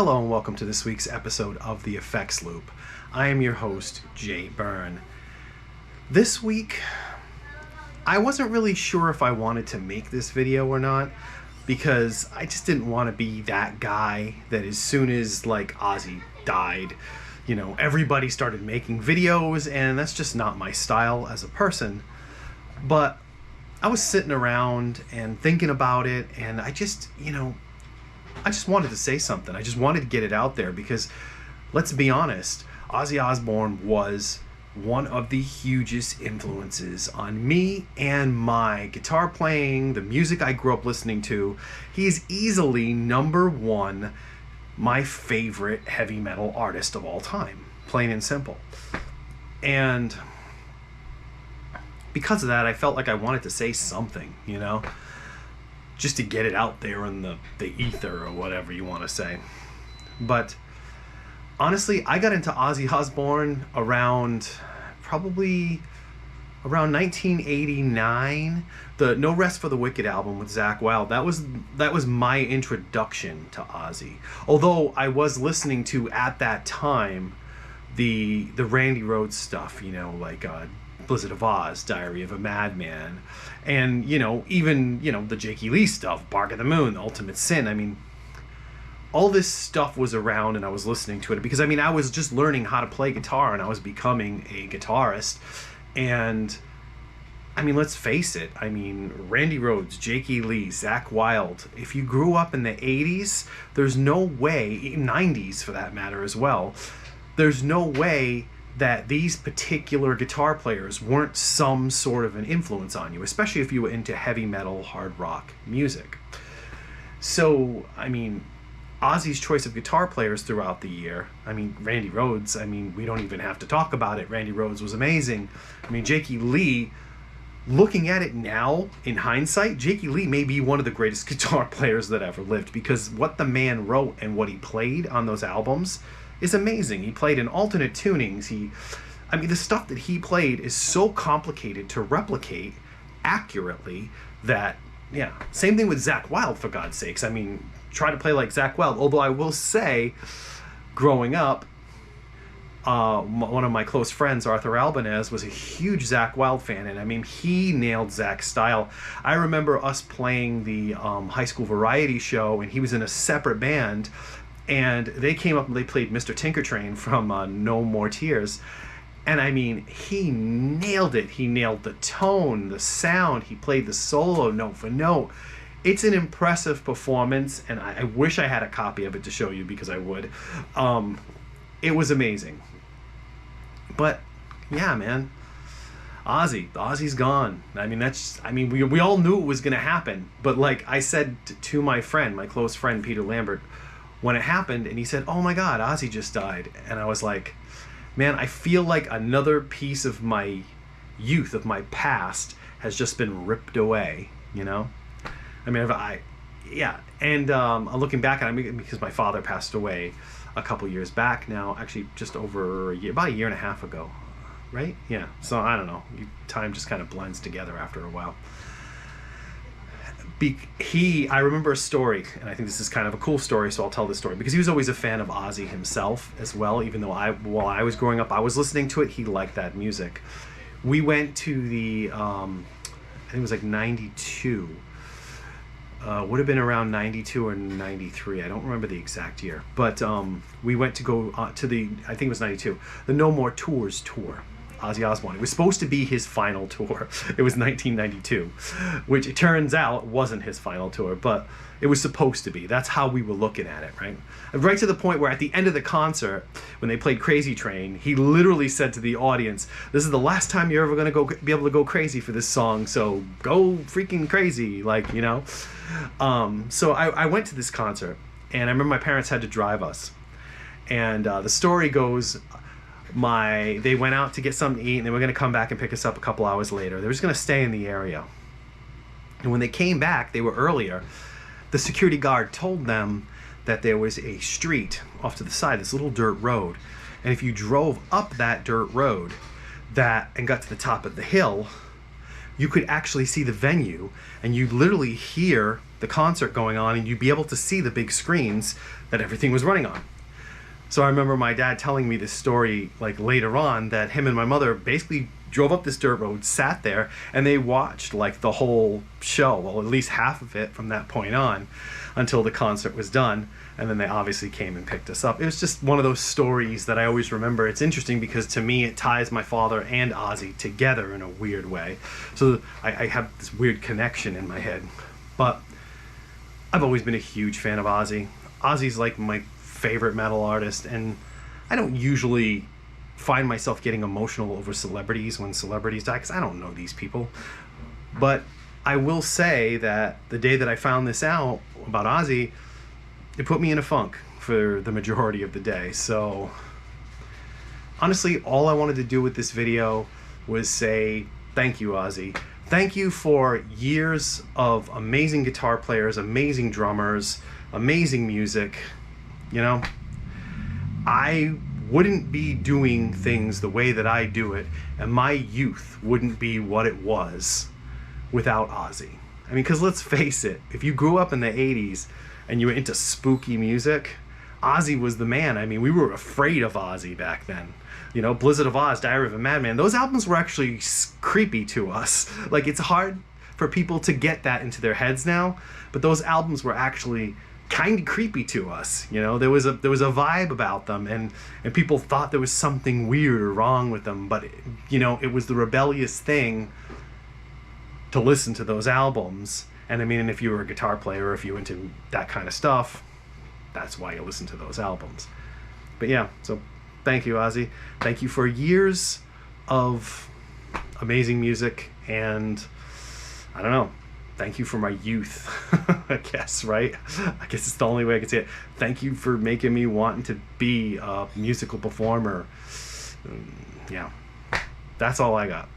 Hello and welcome to this week's episode of The Effects Loop. I am your host, Jay Byrne. This week, I wasn't really sure if I wanted to make this video or not, because I just didn't want to be that guy that as soon as Ozzy died, everybody started making videos, and that's just not my style as a person. But I was sitting around and thinking about it, and I just wanted to say something. I just wanted to get it out there because, let's be honest, Ozzy Osbourne was one of the hugest influences on me and my guitar playing, the music I grew up listening to. He's easily number one, my favorite heavy metal artist of all time, plain and simple. And because of that, I felt like I wanted to say something, just to get it out there in the ether or whatever you want to say. But honestly, I got into Ozzy Osbourne around 1989. The No Rest for the Wicked album with Zakk Wylde, that was my introduction to Ozzy. Although I was listening to, at that time, the Randy Rhoads stuff, Blizzard of Oz, Diary of a Madman, and even the Jakey Lee stuff, Bark at the Moon, The Ultimate Sin. All this stuff was around, and I was listening to it because I was just learning how to play guitar, and I was becoming a guitarist. And let's face it, Randy Rhoads, Jakey Lee, Zakk Wylde, if you grew up in the 80s, there's no way, 90s for that matter as well, there's no way that these particular guitar players weren't some sort of an influence on you, especially if you were into heavy metal, hard rock music. So, Ozzy's choice of guitar players throughout the year, Randy Rhoads, we don't even have to talk about it. Randy Rhoads was amazing. Jakey Lee, looking at it now, in hindsight, Jakey Lee may be one of the greatest guitar players that ever lived, because what the man wrote and what he played on those albums is amazing. He played in alternate tunings. The stuff that he played is so complicated to replicate accurately that, yeah. Same thing with Zakk Wylde, for God's sakes. Try to play like Zakk Wylde. Although I will say, growing up, one of my close friends, Arthur Albanez, was a huge Zakk Wylde fan, and he nailed Zakk's style. I remember us playing the high school variety show, and he was in a separate band, and they came up and they played Mr. Tinkertrain from No More Tears. And he nailed it. He nailed the tone, the sound. He played the solo note for note. It's an impressive performance, and I wish I had a copy of it to show you, because I would. It was amazing. But yeah, man, Ozzy's gone. We all knew it was going to happen. But like I said to my close friend Peter Lambert, when it happened, and he said, "Oh my God, Ozzy just died," and I was like, man, I feel like another piece of my youth, of my past, has just been ripped away. Looking back at it, because my father passed away a couple years back now, actually just over about a year and a half ago, right? Yeah. So I don't know. Time just kind of blends together after a while. I remember a story, and I think this is kind of a cool story, so I'll tell this story, because he was always a fan of Ozzy himself as well, even though while I was growing up, I was listening to it, he liked that music. We went to the, I think it was 92, would have been around 92 or 93, I don't remember the exact year, but we went to go to I think it was 92, the No More Tours tour. Ozzy Osbourne. It was supposed to be his final tour. It was 1992, which it turns out wasn't his final tour, but it was supposed to be. That's how we were looking at it, right? Right to the point where at the end of the concert, when they played Crazy Train, he literally said to the audience, "This is the last time you're ever going to be able to go crazy for this song, so go freaking crazy," So I went to this concert, and I remember my parents had to drive us. And the story goes, they went out to get something to eat, and they were going to come back and pick us up a couple hours later. They were just going to stay in the area. And when they came back, they were earlier. The security guard told them that there was a street off to the side, this little dirt road. And if you drove up that dirt road and got to the top of the hill, you could actually see the venue, and you'd literally hear the concert going on, and you'd be able to see the big screens that everything was running on. So I remember my dad telling me this story like later on, that him and my mother basically drove up this dirt road, sat there, and they watched like the whole show, well, at least half of it from that point on, until the concert was done. And then they obviously came and picked us up. It was just one of those stories that I always remember. It's interesting because to me it ties my father and Ozzy together in a weird way. So I have this weird connection in my head. But I've always been a huge fan of Ozzy. Ozzy's like my favorite metal artist, and I don't usually find myself getting emotional over celebrities when celebrities die, because I don't know these people. But I will say that the day that I found this out about Ozzy, it put me in a funk for the majority of the day. So honestly, all I wanted to do with this video was say thank you, Ozzy. Thank you for years of amazing guitar players, amazing drummers, amazing music. You know, I wouldn't be doing things the way that I do it, and my youth wouldn't be what it was without Ozzy. I mean, because let's face it, if you grew up in the 80s and you were into spooky music, Ozzy was the man. I mean, we were afraid of Ozzy back then. You know, Blizzard of Oz, Diary of a Madman, those albums were actually creepy to us. Like, it's hard for people to get that into their heads now, but those albums were actually kind of creepy to us. You know, there was a vibe about them, and people thought there was something weird or wrong with them, but you know, it was the rebellious thing to listen to those albums. And I mean, if you were a guitar player, or if you were into that kind of stuff, that's why you listen to those albums. But yeah, so thank you, Ozzy. Thank you for years of amazing music, and I don't know, thank you for my youth, I guess, right? I guess it's the only way I can say it. Thank you for making me want to be a musical performer. Yeah, that's all I got.